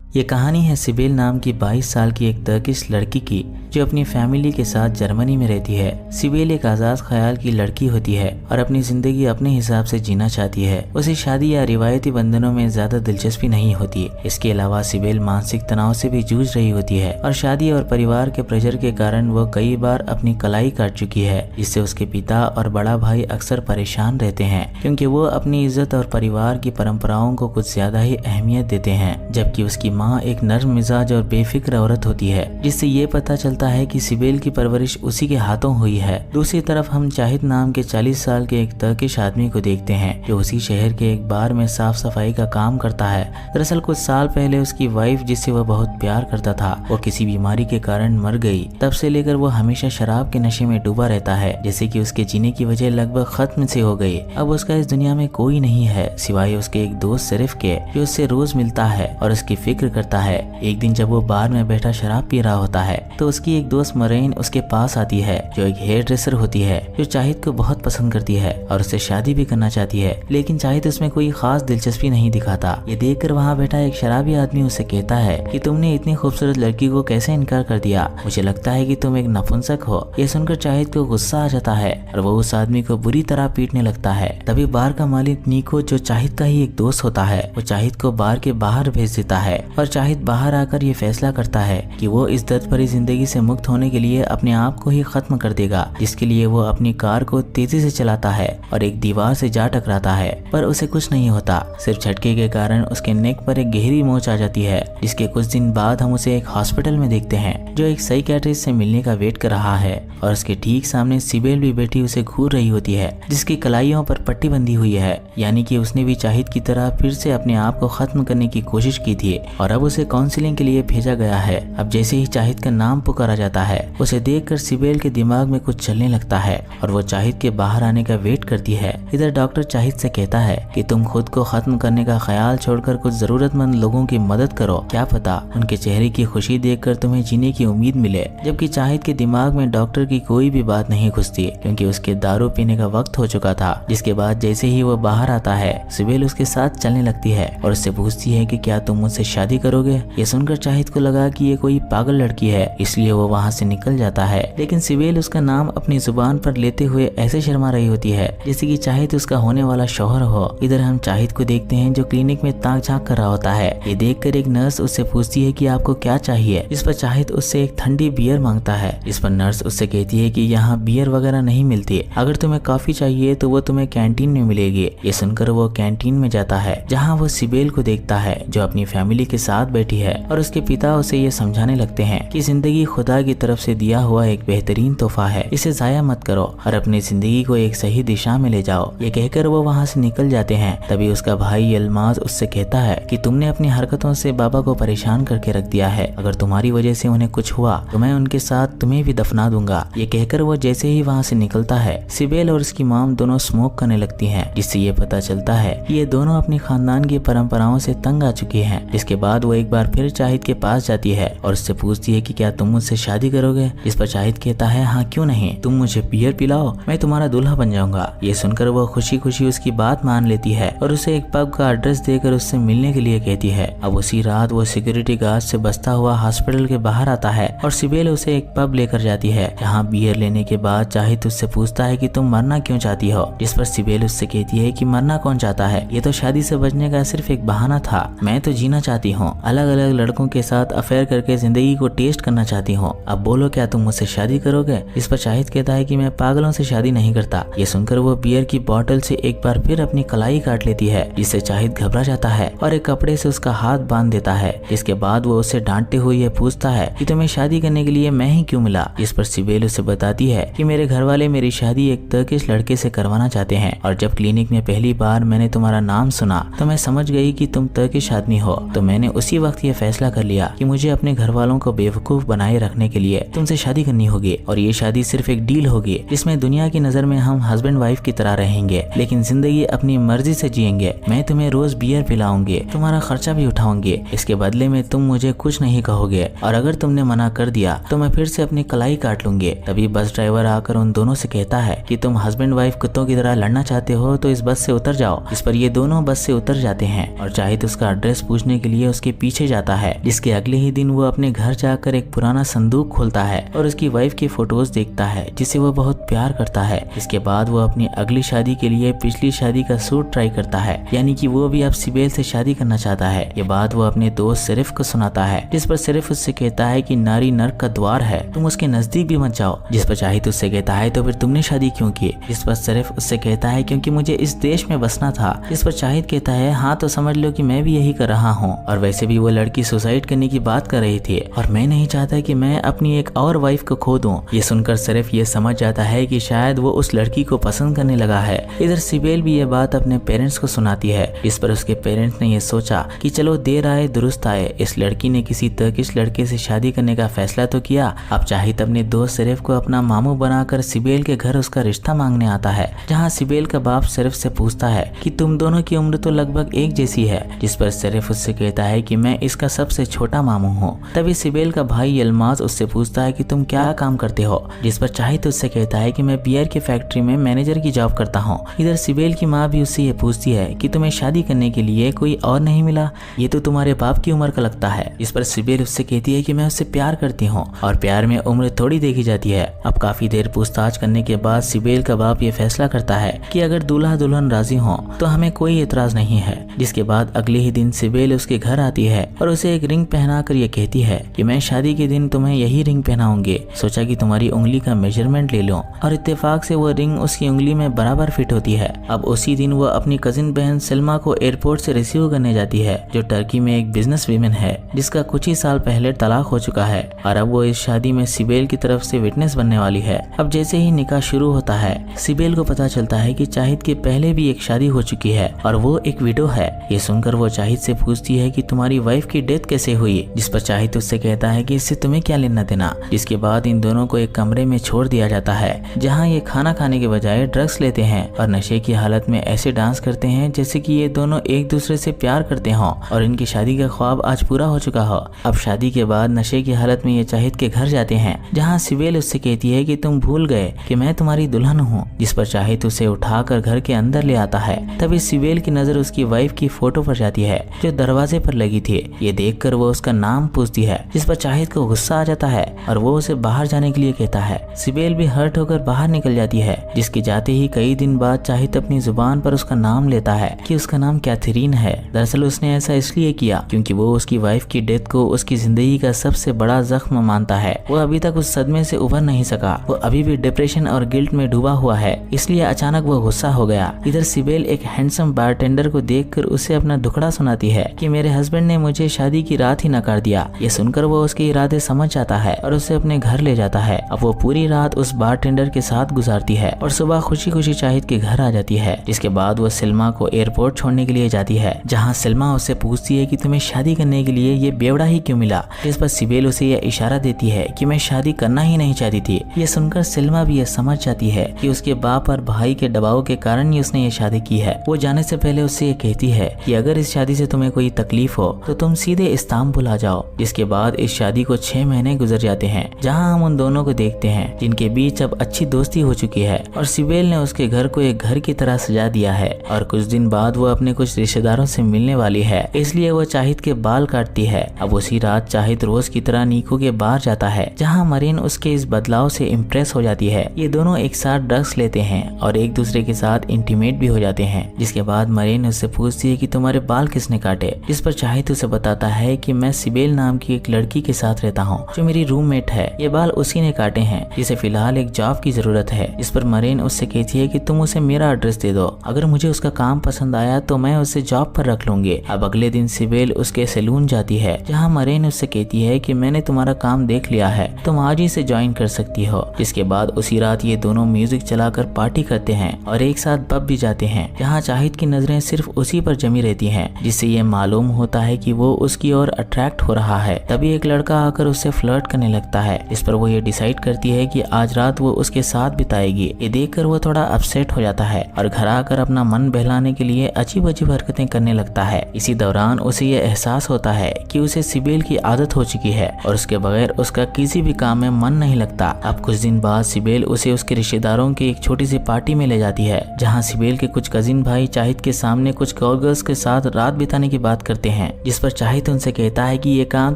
ये कहानी है सिबेल नाम की 22 साल की एक टर्किश लड़की की जो अपनी फैमिली के साथ जर्मनी में रहती है। सिबेल एक आज़ाद ख्याल की लड़की होती है और अपनी जिंदगी अपने हिसाब से जीना चाहती है। उसे शादी या रिवायती बंधनों में ज्यादा दिलचस्पी नहीं होती। इसके अलावा सिबेल मानसिक तनाव से भी जूझ रही होती है और शादी और परिवार के प्रेशर के कारण वो कई बार अपनी कलाई काट चुकी है, जिससे उसके पिता और बड़ा भाई अक्सर परेशान रहते हैं क्योंकि वो अपनी इज्जत और परिवार की परंपराओं को कुछ ज्यादा ही अहमियत देते हैं। जबकि उसकी माँ एक नर्म मिजाज और बेफिक्र औरत होती है, जिससे ये पता चलता है कि सिबेल की परवरिश उसी के हाथों हुई है। दूसरी तरफ हम चाहिद नाम के 40 साल के एक टर्किश आदमी को देखते हैं जो उसी शहर के एक बार में साफ सफाई का काम करता है। दरअसल कुछ साल पहले उसकी वाइफ, जिससे वह बहुत प्यार करता था, वो किसी बीमारी के कारण मर गई। तब से लेकर वो हमेशा शराब के नशे में डूबा रहता है, जैसे कि उसके जीने की वजह लगभग खत्म से हो गई। अब उसका इस दुनिया में कोई नहीं है सिवाय उसके एक दोस्त सिर्फ के, जो उससे रोज मिलता है और उसकी फिक्र करता है। एक दिन जब वो बार में बैठा शराब पी रहा होता है तो उसकी एक दोस्त मरीन उसके पास आती है, जो एक हेयर ड्रेसर होती है, जो चाहिद को बहुत पसंद करती है और उससे शादी भी करना चाहती है। लेकिन चाहिद उसमें कोई खास दिलचस्पी नहीं दिखाता। ये देखकर वहाँ बैठा एक शराबी आदमी उससे कहता है कि तुमने इतनी खूबसूरत लड़की को कैसे इनकार कर दिया, मुझे लगता है कि तुम एक नपुंसक हो। ये सुनकर चाहिद को गुस्सा आ जाता है और वो उस आदमी को बुरी तरह पीटने लगता है। तभी बार का मालिक निको, जो चाहिद का ही एक दोस्त होता है, वो चाहिद को बार के बाहर भेज देता है और चाहिद बाहर आकर ये फैसला करता है कि वो इस दर्द भरी जिंदगी से मुक्त होने के लिए अपने आप को ही खत्म कर देगा, जिसके लिए वो अपनी कार को तेजी से चलाता है और एक दीवार से जा टकराता है। पर उसे कुछ नहीं होता, सिर्फ झटके के कारण उसके नेक पर एक गहरी मोच आ जाती है, जिसके कुछ दिन बाद हम उसे एक हॉस्पिटल में देखते हैं जो एक साइकियाट्रिस्ट से मिलने का वेट कर रहा है और उसके ठीक सामने सिबेल भी बैठी उसे घूर रही होती है, जिसकी कलाइयों पर पट्टी बंधी हुई है, यानी कि उसने भी चाहिद की तरह फिर से अपने आप को खत्म करने की कोशिश की थी और अब उसे काउंसलिंग के लिए भेजा गया है। अब जैसे ही चाहिद का नाम पुकारा जाता है, उसे देखकर सिबेल के दिमाग में कुछ चलने लगता है और वो चाहिद के बाहर आने का वेट करती है। इधर डॉक्टर चाहिद से कहता है कि तुम खुद को खत्म करने का ख्याल छोड़कर कुछ जरूरतमंद लोगों की मदद करो, क्या पता उनके चेहरे की खुशी देखकर तुम्हें जीने की उम्मीद मिले। जबकि चाहिद के दिमाग में डॉक्टर की कोई भी बात नहीं घुसती क्योंकि उसके दारू पीने का वक्त हो चुका था। जिसके बाद जैसे ही वो बाहर आता है, सिबेल उसके साथ चलने लगती है और उससे पूछती है कि क्या तुम मुझसे शादी करोगे। ये सुनकर चाहिद को लगा कि ये कोई पागल लड़की है, इसलिए वो वहाँ से निकल जाता है। लेकिन सिबेल उसका नाम अपनी जुबान पर लेते हुए ऐसे शर्मा रही होती है जैसे कि चाहिद उसका होने वाला शौहर हो। इधर हम चाहिद को देखते हैं जो क्लिनिक में ताक झांक कर रहा होता है। ये देखकर एक नर्स उससे पूछती है कि आपको क्या चाहिए, जिस पर चाहिद उससे एक ठंडी बियर मांगता है। इस पर नर्स उससे कहती है कि यहाँ बियर वगैरह नहीं मिलती, अगर तुम्हें कॉफी चाहिए तो वो तुम्हें कैंटीन में मिलेगी। ये सुनकर वो कैंटीन में जाता है जहाँ वो सिबेल को देखता है जो अपनी फैमिली के साथ बैठी है और उसके पिता उसे ये समझाने लगते हैं कि जिंदगी खुदा की तरफ से दिया हुआ एक बेहतरीन तोहफा है, इसे जाया मत करो और अपनी जिंदगी को एक सही दिशा में ले जाओ। ये कहकर वो वहाँ से निकल जाते हैं। तभी उसका भाई यलमाज उससे कहता है कि तुमने अपनी हरकतों से बाबा को परेशान करके रख दिया है, अगर तुम्हारी वजह से उन्हें कुछ हुआ तो मैं उनके साथ तुम्हें भी दफना दूंगा। ये कहकर वो जैसे ही वहाँ से निकलता है, सिबेल और उसकी माम दोनों स्मोक करने लगती है, जिससे ये पता चलता है कि ये दोनों अपनी खानदान की परंपराओं से तंग आ चुकी है। जिसके बाद वो एक बार फिर चाहिद के पास जाती है और उससे पूछती है कि क्या तुम मुझसे शादी करोगे। इस पर चाहिद कहता है हाँ क्यों नहीं, तुम मुझे बियर पिलाओ, मैं तुम्हारा दूल्हा बन जाऊंगा। ये सुनकर वो खुशी खुशी उसकी बात मान लेती है और उसे एक पब का एड्रेस देकर उससे मिलने के लिए कहती है। अब उसी रात वो सिक्योरिटी गार्ड से बसता हुआ हॉस्पिटल के बाहर आता है और सिबेल उसे एक पब लेकर जाती है, जहाँ बियर लेने के बाद चाहिद उससे पूछता है कि तुम मरना क्यों चाहती हो। जिस पर सिबेल उससे कहती है कि मरना कौन चाहता है, ये तो शादी से बचने का सिर्फ एक बहाना था, मैं तो जीना चाहती हूँ, अलग अलग लड़कों के साथ अफेयर करके जिंदगी को टेस्ट करना चाहती हूँ। अब बोलो क्या तुम मुझसे शादी करोगे। इस पर चाहिद कहता है कि मैं पागलों से शादी नहीं करता। ये सुनकर वो बियर की बोतल से एक बार फिर अपनी कलाई काट लेती है, जिससे चाहिद घबरा जाता है और एक कपड़े से उसका हाथ बांध देता है। इसके बाद वो उससे डांटते हुए ये पूछता है कि तुम्हें शादी करने के लिए मैं ही क्यों मिला। इस पर सिबेल उसे बताती है कि मेरे घर वाले मेरी शादी एक टर्किश लड़के से करवाना चाहते हैं और जब क्लिनिक में पहली बार मैंने तुम्हारा नाम सुना तो मैं समझ गई कि तुम टर्किश आदमी हो, तो मैंने उसी वक्त ये फैसला कर लिया कि मुझे अपने घर वालों को बेवकूफ बनाए रखने के लिए तुमसे शादी करनी होगी और ये शादी सिर्फ एक डील होगी जिसमें दुनिया की नजर में हम हस्बैंड वाइफ की तरह रहेंगे, लेकिन जिंदगी अपनी मर्जी से जिएंगे। मैं तुम्हें रोज बियर पिलाऊंगी, तुम्हारा खर्चा भी उठाऊंगी, इसके बदले में तुम मुझे कुछ नहीं कहोगे और अगर तुमने मना कर दिया तो मैं फिर से अपनी कलाई काट लूंगी। तभी बस ड्राइवर आकर उन दोनों से कहता है कि तुम हस्बैंड वाइफ कुत्तों की तरह लड़ना चाहते हो तो इस बस से उतर जाओ। इस पर ये दोनों बस से उतर जाते हैं और जाहिद उसका एड्रेस पूछने के लिए उसके पीछे जाता है। जिसके अगले ही दिन वो अपने घर जाकर एक पुराना संदूक खोलता है और उसकी वाइफ की फोटोज देखता है जिसे वो बहुत प्यार करता है। इसके बाद वो अपनी अगली शादी के लिए पिछली शादी का सूट ट्राई करता है, यानी कि वो भी अब सिबेल से शादी करना चाहता है। ये बात वो अपने दोस्त सिरिफ को सुनाता है, जिस पर सिरिफ उससे कहता है कि नारी नर्क का द्वार है, तुम उसके नजदीक भी मत जाओ। जिस पर जाहिद उससे कहता है तो फिर तुमने शादी क्यों की? जिस पर सिरिफ उससे कहता है क्योंकि मुझे इस देश में बसना था। जिस पर जाहिद कहता है हाँ तो समझ लो कि मैं भी यही कर रहा हूँ और वैसे भी वो लड़की सुसाइड करने की बात कर रही थी और मैं नहीं चाहता कि मैं अपनी एक और वाइफ को खो दूं। ये सुनकर सिर्फ ये समझ जाता है कि शायद वो उस लड़की को पसंद करने लगा है। इधर सिबेल भी ये बात अपने पेरेंट्स को सुनाती है। इस पर उसके पेरेंट्स ने ये सोचा कि चलो देर आए दुरुस्त आए, इस लड़की ने किसी टर्किश लड़के से शादी करने का फैसला तो किया। अब जाहिद अपने दोस्त सिर्फ को अपना मामू बनाकर सिबेल के घर उसका रिश्ता मांगने आता है, जहाँ सिबेल का बाप सिर्फ से पूछता है कि तुम दोनों की उम्र तो लगभग एक जैसी है। जिस पर सिर्फ उससे कहता है कि मैं इसका सबसे छोटा मामू हूँ। तभी सिबेल का भाई यलमाज उससे पूछता है कि तुम क्या काम करते हो? जिस पर जाहिद उससे कहता है कि मैं बियर की फैक्ट्री में मैनेजर की जॉब करता हूँ। इधर सिबेल की माँ भी उससे ये पूछती है कि तुम्हें शादी करने के लिए कोई और नहीं मिला? ये तो तुम्हारे बाप की उम्र का लगता है। इस पर सिबेल उससे कहती है कि मैं उससे प्यार करती हूँ और प्यार में उम्र थोड़ी देखी जाती है। अब काफी देर पूछताछ करने के बाद सिबेल का बाप ये फैसला करता है कि अगर दूल्हा दुल्हन राजी हो तो हमें कोई एतराज नहीं है। जिसके बाद अगले ही दिन सिबेल उसके घर आती है और उसे एक रिंग पहनाकर ये कहती है कि मैं शादी के दिन तुम्हें यही रिंग पहनाऊंगी, सोचा कि तुम्हारी उंगली का मेजरमेंट ले लूं। और इत्तेफाक से वो रिंग उसकी उंगली में बराबर फिट होती है। अब उसी दिन वो अपनी कजिन बहन सलमा को एयरपोर्ट से रिसीव करने जाती है, जो टर्की में एक बिजनेस वीमेन है जिसका कुछ ही साल पहले तलाक हो चुका है और अब वो इस शादी में सिबेल की तरफ से विटनेस बनने वाली है। अब जैसे ही निकाह शुरू होता है सिबेल को पता चलता है कि जाहिद के पहले भी एक शादी हो चुकी है और वो एक विडो है। ये सुनकर वो जाहिद से पूछती है कि तुम्हारी वाइफ की डेथ कैसे हुई? जिस पर जाहिद उससे कहता है कि इससे तुम्हें क्या लेना देना। जिसके बाद इन दोनों को एक कमरे में छोड़ दिया जाता है, जहाँ ये खाना खाने के बजाय ड्रग्स लेते हैं और नशे की हालत में ऐसे डांस करते हैं जैसे कि ये दोनों एक दूसरे से प्यार करते हों और इनकी शादी का ख्वाब आज पूरा हो चुका हो। अब शादी के बाद नशे की हालत में ये जाहिद के घर जाते हैं, जहाँ सिबेल उससे कहती है कि तुम भूल गए कि मैं तुम्हारी दुल्हन हूँ। जिस पर जाहिद उसे उठाकर घर के अंदर ले आता है। तभी सिबेल की नजर उसकी वाइफ की फोटो पर जाती है जो दरवाजे पर लगी थी। ये देखकर वो उसका नाम पूछती है, जिस पर जाहिद को गुस्सा आ जाता है और वो उसे बाहर जाने के लिए कहता है। सिबेल भी हर्ट होकर बाहर निकल जाती है। जिसके जाते ही कई दिन बाद जाहिद अपनी जुबान पर उसका नाम लेता है कि उसका नाम कैथरीन है। दरअसल उसने ऐसा इसलिए किया क्योंकि वो उसकी वाइफ की डेथ को उसकी जिंदगी का सबसे बड़ा जख्म मानता है। वो अभी तक उस सदमे से उभर नहीं सका। वो अभी भी डिप्रेशन और गिल्ट में डूबा हुआ है, इसलिए अचानक वो गुस्सा हो गया। इधर सिबेल एक हैंडसम बारटेंडर को देखकर उसे अपना दुखड़ा सुनाती है कि मेरे हस्बैंड ने मुझे शादी की रात ही नकार दिया। ये सुनकर वो उसके इरादे समझ जाता है और उसे अपने घर ले जाता है। अब वो पूरी रात उस बारटेंडर के साथ गुजारती है और सुबह खुशी खुशी जाहिद के घर आ जाती है। जिसके बाद वो सलमा को एयरपोर्ट छोड़ने के लिए जाती है, जहाँ सलमा उससे पूछती है कि तुम्हें शादी करने के लिए ये बेवड़ा ही क्यों मिला? जिस पर सिबेल उसे यह इशारा देती है कि मैं शादी करना ही नहीं चाहती थी। ये सुनकर सलमा भी ये समझ जाती है कि उसके बाप और भाई के दबाव के कारण ही उसने ये शादी की है। वो जाने से पहले उससे ये कहती है कि अगर इस शादी से तुम्हें कोई तकलीफ हो तो तुम सीधे इस्तांबुल आ जाओ। जिसके बाद इस शादी को 6 महीने गुजर जाते हैं, जहाँ हम उन दोनों को देखते हैं जिनके बीच अब अच्छी दोस्ती हो चुकी है और सिबेल ने उसके घर को एक घर की तरह सजा दिया है। और कुछ दिन बाद वो अपने कुछ रिश्तेदारों से मिलने वाली है, इसलिए वो जाहिद के बाल काटती है। अब उसी रात जाहिद रोज की तरह नीको के बाहर जाता है, जहाँ मरीन उसके इस बदलाव से इम्प्रेस हो जाती है। ये दोनों एक साथ ड्रग्स लेते हैं और एक दूसरे के साथ इंटीमेट भी हो जाते हैं। जिसके बाद मरीन उससे पूछती है कि तुम्हारे बाल किसने काटे? जिस पर जाहिद उसे बताता है कि मैं सिबेल नाम की एक लड़की के साथ रहता हूँ जो मेरी रूममेट है। ये बाल उसी ने काटे हैं, जिसे फिलहाल एक जॉब की जरूरत है। इस पर मरीन उससे कहती है कि तुम उसे मेरा एड्रेस दे दो, अगर मुझे उसका काम पसंद आया तो मैं उसे जॉब पर रख लूंगी। अब अगले दिन सिबेल उसके सैलून जाती है, जहाँ मरीन उससे कहती है कि मैंने तुम्हारा काम देख लिया है, तुम आज ही से ज्वाइन कर सकती हो। जिसके बाद उसी रात ये दोनों म्यूजिक चलाकर पार्टी करते हैं और एक साथ पब भी जाते हैं, जहाँ जाहिद की नजरें सिर्फ उसी पर जमी रहती हैं, जिससे ये मालूम होता है कि वो उसकी ओर अट्रैक्ट हो रहा है। तभी एक लड़का आकर उससे फ्लर्ट करने लगता है। इस पर वो ये डिसाइड करती है कि आज रात वो उसके साथ बिताएगी। ये देखकर वो थोड़ा अपसेट हो जाता है और घर आकर अपना मन बहलाने के लिए अजीब अजीब हरकतें करने लगता है। इसी दौरान उसे ये एहसास होता है कि उसे सिबेल की आदत हो चुकी है और उसके बगैर उसका किसी भी काम में मन नहीं लगता। अब कुछ दिन बाद सिबेल उसे उसके रिश्तेदारों की एक छोटी सी पार्टी में ले जाती है, जहाँ सिबेल के कुछ कजिन भाई चाहिद के सामने कुछ गर्ल्स के साथ रात बिताने की बात करते हैं, जिस पर चाहिद उनसे कहता है कि ये काम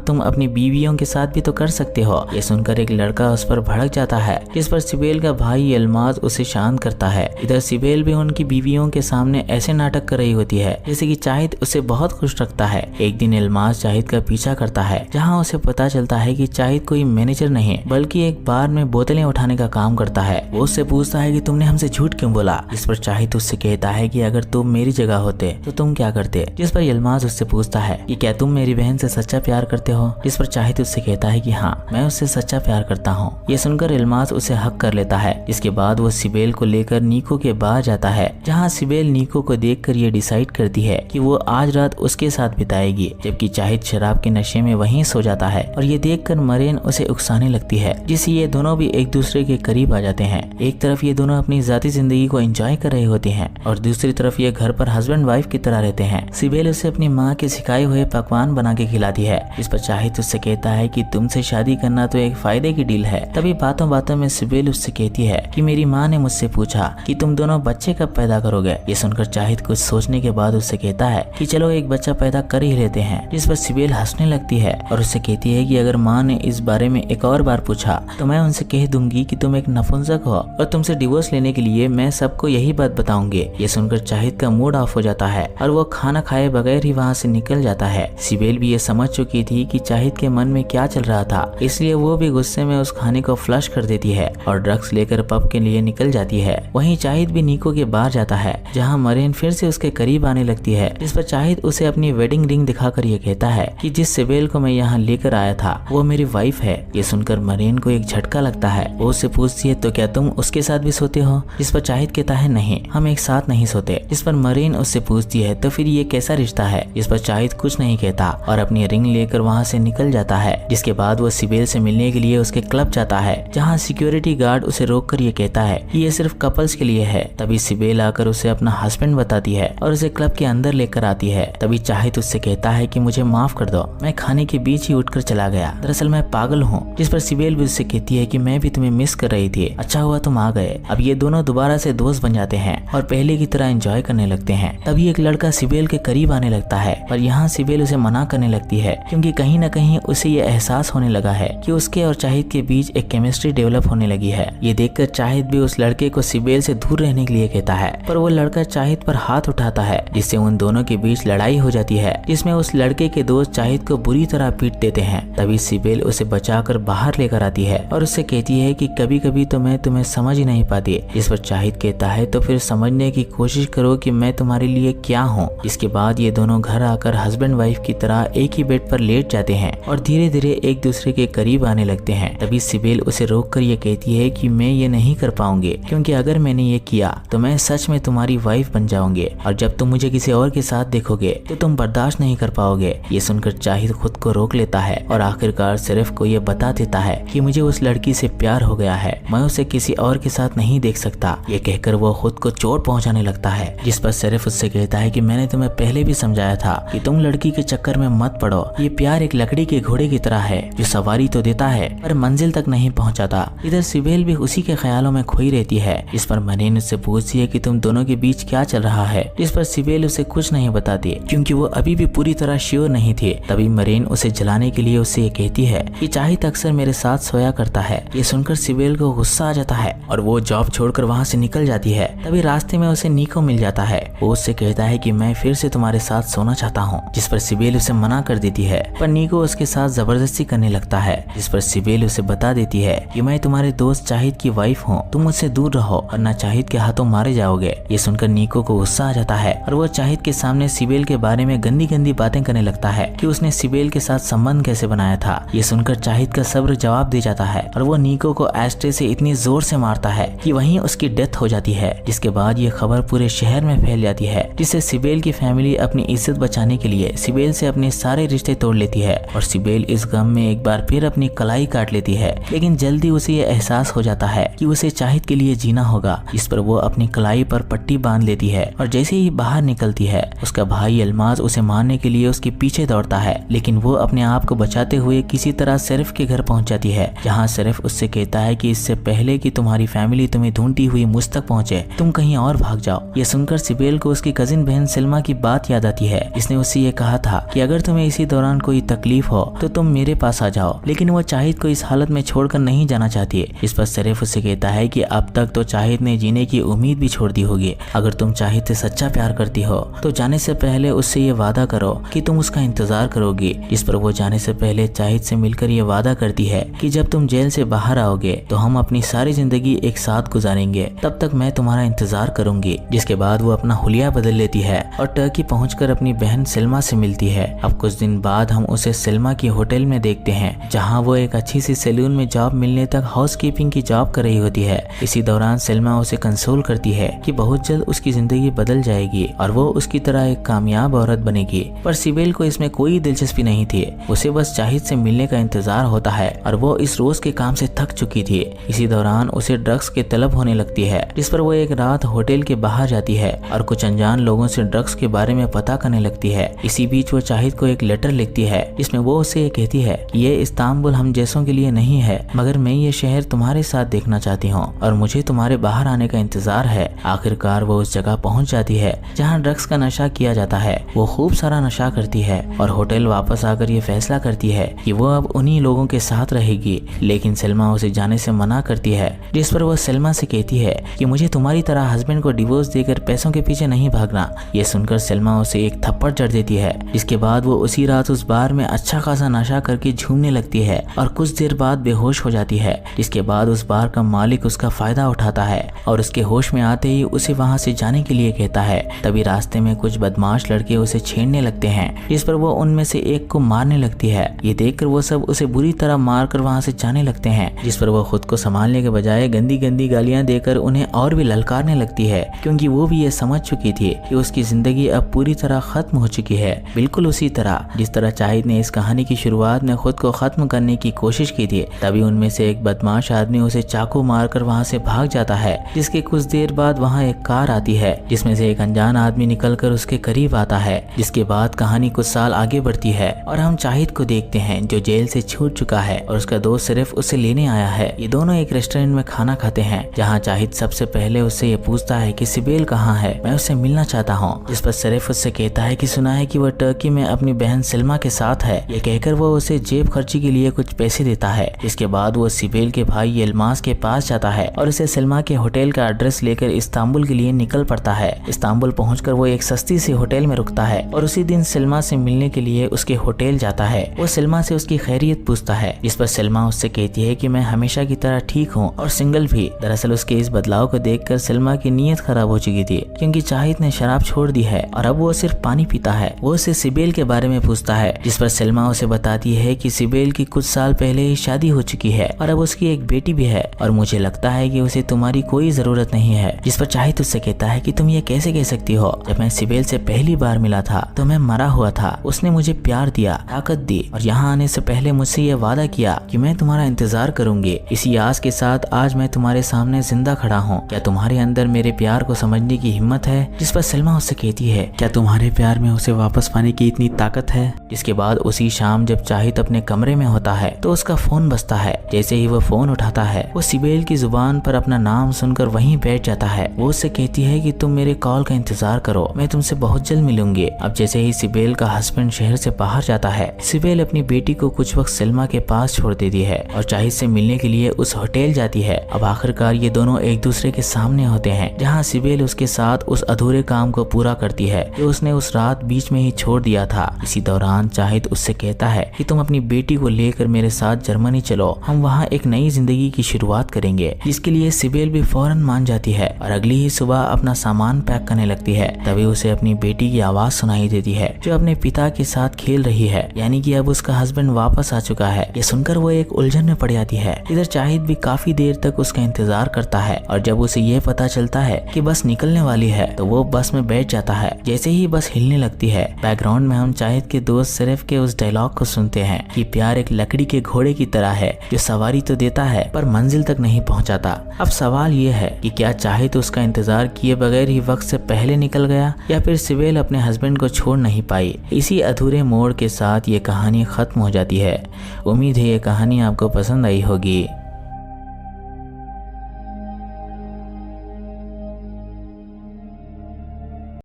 तुम अपनी बीवियों के साथ भी तो कर सकते हो। ये सुनकर एक लड़का उस पर भड़क जाता है, जिस पर सिबेल का भाई यल्माज उसे शांत करता है। इधर सिबेल भी उनकी बीवियों के सामने ऐसे नाटक कर रही होती है जैसे कि चाहिद उसे बहुत खुश रखता है। एक दिन यल्माज चाहिद का पीछा करता है, जहाँ उसे पता चलता है कि चाहिद कोई मैनेजर नहीं बल्कि एक बार में बोतलें उठाने का काम करता है। वो उससे पूछता है कि तुमने हमसे झूठ क्यों बोला, जिस पर चाहिद उससे कहता है कि अगर तुम मेरी जगह होते तो तुम क्या करते। जिस पर यल्माज उससे पूछता है कि क्या तुम मेरी बहन से सच्चा प्यार करते हो, जिस पर चाहिद उससे कहता है कि हाँ, मैं उससे सच्चा प्यार करता हूँ। ये सुनकर यल्माज उसे हक कर लेता है। इसके बाद वो सिबेल को लेकर नीको के बाहर जाता है, जहाँ सिबेल नीको को देखकर ये डिसाइड करती है कि वो आज रात उसके साथ बिताएगी, जबकि चाहिद शराब के नशे में वहीं सो जाता है। और ये देखकर मरीन उसे उकसाने लगती है, जिससे ये दोनों भी एक दूसरे के करीब आ जाते हैं। एक तरफ ये दोनों अपनी जाती जिंदगी को एंजॉय कर रहे होते हैं और दूसरी तरफ ये घर पर हस्बैंड वाइफ की तरह रहते हैं। सिबेल उसे अपनी माँ के सिखाए हुए पकवान बना के खिलाती है। इस पर चाहिद उससे कहता है कि तुमसे शादी करना तो एक फायदे की डील है। तभी बातों बातों में सिबेल उससे कहती है कि मेरी माँ ने मुझसे पूछा कि तुम दोनों बच्चे कब पैदा करोगे। ये सुनकर चाहिद कुछ सोचने के बाद उससे कहता है कि चलो एक बच्चा पैदा कर ही लेते हैं। जिस पर सिबेल हंसने लगती है और उससे कहती है कि अगर माँ ने इस बारे में एक और बार पूछा तो मैं उनसे कह दूंगी कि तुम एक नपुंसक हो और तुमसे डिवोर्स लेने के लिए मैं सबको यही बात बताऊंगी। ये सुनकर चाहिद का मूड ऑफ हो जाता है और वो खाना खाए बगैर ही वहाँ से निकल जाता है। सिबेल भी ये समझ चुकी थी कि चाहिद के मन में क्या चल रहा था, इसलिए वो भी गुस्से में उस खाने को फ्लश कर देती है और ड्रग्स लेकर पब के लिए निकल जाती है। वहीं चाहिद भी नीको के बाहर जाता है, जहाँ मरीन फिर से उसके करीब आने लगती है। इस पर चाहिद उसे अपनी वेडिंग रिंग दिखाकर ये कहता है कि जिस सिबेल को मैं यहाँ लेकर आया था वो मेरी वाइफ है। ये सुनकर मरीन को एक झटका लगता है। वो उससे पूछती है तो क्या तुम उसके साथ भी सोते हो, जिस पर चाहिद कहता है नहीं, हम एक साथ नहीं सोते। इस पर मरीन उससे पूछती है तो फिर ये कैसा रिश्ता है, जिस पर चाहिद कुछ नहीं कहता और अपनी रिंग लेकर वहाँ से निकल जाता है। जिसके बाद वो सिबेल से मिलने के लिए उसके क्लब जाता है, जहाँ सिक्योरिटी गार्ड उसे रोककर ये कहता है कि ये सिर्फ कपल्स के लिए है। तभी सिबेल आकर उसे अपना हस्बैंड बताती है और उसे क्लब के अंदर लेकर आती है। तभी चाहिद उससे कहता है कि मुझे माफ कर दो, मैं खाने के बीच ही उठकर चला गया, दरअसल मैं पागल हूँ। जिस पर सिबेल भी उससे कहती है कि मैं भी तुम्हें मिस कर रही थी, अच्छा हुआ तुम आ गए। अब ये दोनों दोबारा से दोस्त बन जाते हैं और पहले की तरह एंजॉय करने लगते हैं। तभी एक लड़का सिबेल के करीब आने लगता है पर यहाँ सिबेल उसे मना करने लगती है, क्योंकि कहीं न कहीं उसे ये एहसास होने लगा है कि उसके और चाहिद के बीच एक केमिस्ट्री डेवलप होने लगी है। ये देखकर चाहिद भी उस लड़के को सिबेल से दूर रहने के लिए कहता है, पर वो लड़का चाहिद पर हाथ उठाता है, जिससे उन दोनों के बीच लड़ाई हो जाती है, जिसमें उस लड़के के दोस्त चाहिद को बुरी तरह पीट देते हैं। तभी सिबेल उसे बचाकर बाहर लेकर आती है और उससे कहती है कि कभी कभी तो मैं तुम्हें समझ ही नहीं पाती। इस पर चाहिद कहता है तो फिर समझने की कोशिश करो कि मैं तुम्हारे लिए क्या हूँ। इसके बाद ये दोनों घर आकर हस्बैंड वाइफ की तरह एक ही बेड पर लेट जाते हैं और धीरे धीरे एक दूसरे के करीब आने लगते हैं। तभी सिबेल उसे रोककर ये कहती है कि मैं ये नहीं कर पाऊंगी, क्योंकि अगर मैंने ये किया तो मैं सच में तुम्हारी वाइफ बन जाऊंगी और जब तुम मुझे किसी और के साथ देखोगे तो तुम बर्दाश्त नहीं कर पाओगे। ये सुनकर चाहिद खुद को रोक लेता है और आखिरकार सिर्फ को ये बता देता है कि मुझे उस लड़की से प्यार हो गया है, मैं उसे किसी और के साथ नहीं देख सकता। ये कहकर वो खुद को चोट पहुंचाने लगता है, जिस पर सिर्फ उससे कहता है कि मैंने तुम्हें पहले भी समझाया था कि तुम लड़की के चक्कर में मत पड़ो। ये प्यार एक लकड़ी के घोड़े की तरह है जो सवारी तो देता है पर मंजिल तक नहीं पहुंचाता। इधर सिबेल भी उसी के ख्यालों में खोई रहती है। इस पर मरीन उससे पूछती है कि तुम दोनों के बीच क्या चल रहा है, जिस पर सिबेल उसे कुछ नहीं बताती, क्योंकि वो अभी भी पूरी तरह श्योर नहीं थी। तभी मरीन उसे जलाने के लिए उससे ये कहती है कि चाहिद अक्सर मेरे साथ सोया करता है। ये सुनकर सिबेल को गुस्सा आ जाता है और वो जॉब छोड़कर वहाँ से निकल जाती है। तभी रास्ते में उसे नीको मिल जाता है। वो उससे कहता है कि मैं फिर से तुम्हारे साथ सोना चाहता हूँ, जिस पर सिबेल उसे मना कर देती है, पर नीको उसके साथ जबरदस्ती करने लगता है। जिस पर सिबेल उसे बता देती है कि मैं तुम्हारे दोस्त चाहिद की वाइफ हूँ, तुम मुझसे दूर रहो वरना चाहिद के हाथों मारे जाओगे। ये सुनकर नीको को गुस्सा आ जाता है और वो चाहिद के सामने सिबेल के बारे में गंदी गंदी बातें करने लगता है कि उसने सिबेल के साथ संबंध कैसे बनाया था। ये सुनकर चाहिद का सब्र जवाब दे जाता है और वो नीको को एस्ट्रे से इतनी जोर से मारता है कि वहीं उसकी डेथ हो जाती है। जिसके बाद ये खबर पूरे शहर में फैल जाती है, जिससे सिबेल की फैमिली अपनी इज्जत बचाने के लिए सिबेल से अपने सारे रिश्ते तोड़ लेती है और सिबेल इस गम में एक बार फिर अपनी कलाई काट लेती है, लेकिन जल्दी उसे ये एहसास हो जाता है कि उसे चाहिद के लिए जीना होगा। इस पर वो अपनी कलाई पर पट्टी बांध लेती है और जैसे ही बाहर निकलती है उसका भाई अल्माज उसे मारने के लिए उसके पीछे दौड़ता है, लेकिन वो अपने आप को बचाते हुए किसी तरह सिर्फ के घर पहुंच जाती है, जहां सिर्फ उससे कहता है कि इससे पहले कि तुम्हारी फैमिली तुम्हें ढूंढती हुई मुझ तक पहुंचे तुम कहीं और भाग जाओ। ये सुनकर सिबेल को उसकी कजिन बहन सिल्मा की बात याद आती है। इसने उससे ये कहा था कि अगर तुम्हें इसी दौरान कोई तकलीफ हो तो तुम मेरे पास आ जाओ, लेकिन वो चाहिद को इस हालत में छोड़कर नहीं जाना चाहती है। इस पर सिर्फ उससे कहता है कि अब तक तो चाहिद ने जीने की उम्मीद भी छोड़ दी होगी। अगर तुम चाहिद से सच्चा प्यार करती हो तो जाने से पहले उससे ये वादा करो कि तुम उसका इंतजार करोगी। इस पर वो जाने से पहले चाहिद से मिलकर ये वादा करती है कि जब तुम जेल से बाहर आओगे तो हम अपनी सारी जिंदगी एक साथ गुजारेंगे, तब तक मैं तुम्हारा इंतजार करूंगी। जिसके बाद वो अपना हुलिया बदल लेती है और टर्की पहुंचकर अपनी बहन सिल्मा से मिलती है। अब कुछ दिन बाद हम उसे सिल्मा की होटल में देखते हैं, जहां वो एक अच्छी सी सैलून में जॉब मिलने तक हाउसकीपिंग की जॉब कर रही होती है। इसी दौरान सिल्मा उसे कंसोल करती है कि बहुत जल्द उसकी जिंदगी बदल जाएगी और वो उसकी तरह एक कामयाब औरत बनेगी। पर सिबेल को इसमें कोई दिलचस्पी नहीं थी, उसे बस चाहिद से मिलने का इंतजार होता है और वो इस रोज के काम से थक चुकी थी। इसी दौरान उसे ड्रग्स की तलब होने लगती है, जिस पर वो एक रात होटल के बाहर जाती है और कुछ अनजान लोगों से ड्रग्स के बारे में पता करने लगती है। इसी बीच वो चाहिद को एक लेटर लिखती है जिसमें वो उसे ये कहती है कि ये इस्तांबुल हम जैसों के लिए नहीं है, मगर मैं ये शहर तुम्हारे साथ देखना चाहती हूँ और मुझे तुम्हारे बाहर आने का इंतजार है। आखिरकार वो उस जगह पहुँच जाती है जहाँ ड्रग्स का नशा किया जाता है। वो खूब सारा नशा करती है और होटल वापस आकर ये फैसला करती है कि वो अब उन्हीं लोगों के साथ रहेगी, लेकिन सलमा उसे जाने से मना करती है। जिस पर वो सलमा से कहती है कि मुझे तुम्हारी तरह हस्बैंड को डिवोर्स देकर पैसों के पीछे नहीं भागना। ये सुनकर सलमा उसे एक थप्पड़ जड़ देती है। इसके बाद वो उसी रात उस बार में अच्छा खासा नशा करके झूमने लगती है और कुछ देर बाद बेहोश हो जाती है। इसके बाद उस बार का मालिक उसका फायदा उठाता है और उसके होश में आते ही उसे वहाँ से जाने के लिए कहता है। तभी रास्ते में कुछ बदमाश लड़के उसे छेड़ने लगते हैं, जिस पर वो उनमें से एक को मारने लगती है। ये देखकर वो सब उसे बुरी तरह मारकर वहाँ से जाने लगते हैं, जिस पर वो खुद को संभालने के बजाय गंदी गंदी गालियां देकर उन्हें और भी ललकारने लगती है, क्योंकि वो भी ये समझ चुकी थी कि उसकी जिंदगी अब पूरी तरह खत्म हो चुकी है। बिल्कुल उसी तरह जिस तरह चाहिद ने इस कहानी की शुरुआत में खुद को खत्म करने की कोशिश की थी। तभी उनमें से एक बदमाश आदमी उसे चाकू मारकर वहाँ से भाग जाता है। जिसके कुछ देर बाद वहाँ एक कार आती है जिसमें से एक अनजान आदमी निकलकर उसके करीब आता है। जिसके बाद कहानी कुछ साल आगे बढ़ती है और हम चाहिद को देखते हैं जो जेल से छूट चुका है और उसका दोस्त सिर्फ उसे लेने आया है। ये दोनों एक रेस्टोरेंट में खाना खाते हैं, जहाँ चाहिद सबसे पहले उससे ये पूछता है कि सिबेल कहाँ है, मैं उससे मिलना चाहता हूँ। जिस पर सिर्फ उससे कहता है कि सुना है कि वह टर्की में अपनी बहन सिल्मा के साथ है। ये कहकर वो उसे जेब खर्ची के लिए कुछ पैसे देता है। इसके बाद वो सिबेल के भाई यल्माज के पास जाता है और उसे सिल्मा के होटल का एड्रेस लेकर इस्तांबुल के लिए निकल पड़ता है। इस्तांबुल पहुंचकर वो एक सस्ती सी होटल में रुकता है और उसी दिन सिल्मा से मिलने के लिए उसके होटल जाता है। वो सिल्मा से उसकी खैरियत पूछता है, जिस पर सिल्मा उससे कहती है कि मैं हमेशा की तरह ठीक हूँ और सिंगल भी। दरअसल उसके इस बदलाव को देखकर सिल्मा की नीयत खराब हो चुकी थी, क्योंकि चाहिद ने शराब छोड़ दी है और अब वो सिर्फ पानी पीता है। वो उसे सिबेल के बारे में पूछता है, जिस पर सिल्मा उसे बताती है कि सिबेल की कुछ साल पहले ही शादी हो चुकी है और अब उसकी एक बेटी भी है और मुझे लगता है कि उसे तुम्हारी कोई जरूरत नहीं है। जिस पर चाहिद उससे कहता है कि तुम ये कैसे कह सकती हो, जब मैं सिबेल से पहली बार मिला था तो मैं मरा हुआ था, उसने मुझे प्यार दिया, ताकत दी और यहाँ आने से पहले मुझसे ये वादा किया कि मैं तुम्हारा इंतजार करूंगी। इसी आस के साथ आज मैं तुम्हारे सामने जिंदा खड़ा हूँ। क्या तुम्हारे अंदर मेरे प्यार को समझने की हिम्मत है? जिस पर सलमा उससे कहती है, क्या तुम्हारे प्यार में उसे वापस पाने की इतनी ताकत है? इसके बाद उसी शाम जब चाहिद अपने कमरे में होता है तो उसका फोन बजता है। जैसे ही वो फोन उठाता है वो सिबेल की जुबान पर अपना नाम सुनकर वहीं बैठ जाता है। वो उससे कहती है कि तुम मेरे कॉल का इंतजार करो, मैं तुमसे बहुत जल्द मिलूंगी। अब जैसे ही सिबेल का हस्बैंड शहर से बाहर जाता है, सिबेल अपनी बेटी को कुछ वक्त सलमा के पास छोड़ देती है और चाहिद से मिलने के लिए उस होटल जाती है। अब आखिरकार ये दोनों एक दूसरे के सामने होते हैं, जहाँ सिबेल उसके साथ उस अधूरे काम को पूरा करती है जो उसने उस रात बीच में ही छोड़ दिया था। इसी दौरान चाहिद उससे कहता है कि तुम अपनी बेटी को लेकर मेरे साथ जर्मनी चलो, हम वहाँ एक नई जिंदगी की शुरुआत करेंगे। जिसके लिए सिबेल भी फौरन मान जाती है और अगली ही सुबह अपना सामान पैक करने लगती है। तभी उसे अपनी बेटी की आवाज सुनाई देती है जो अपने पिता के साथ खेल रही है, यानी कि अब उसका हस्बैंड वापस आ चुका है। ये सुनकर वो एक उलझन में पड़ जाती है। इधर चाहिद भी काफी देर तक उसका इंतजार करता है और जब उसे ये पता चलता है कि बस निकलने वाली है तो वो बस में बैठ जाता है। जैसे ही बस हिलने लगती है, बैकग्राउंड में हम चाहिद के दोस्त सिर्फ के उस डायलॉग को सुनते हैं कि कि प्यार एक लकड़ी के घोड़े की तरह है जो सवारी तो देता है पर मंजिल तक नहीं पहुंचाता। अब सवाल ये है कि क्या चाहे तो उसका इंतजार किए बगैर ही वक्त से पहले निकल गया, या फिर सिबेल अपने हस्बैंड को छोड़ नहीं पाई। इसी अधूरे मोड़ के साथ ये कहानी खत्म हो जाती है। उम्मीद है ये कहानी आपको पसंद आई होगी।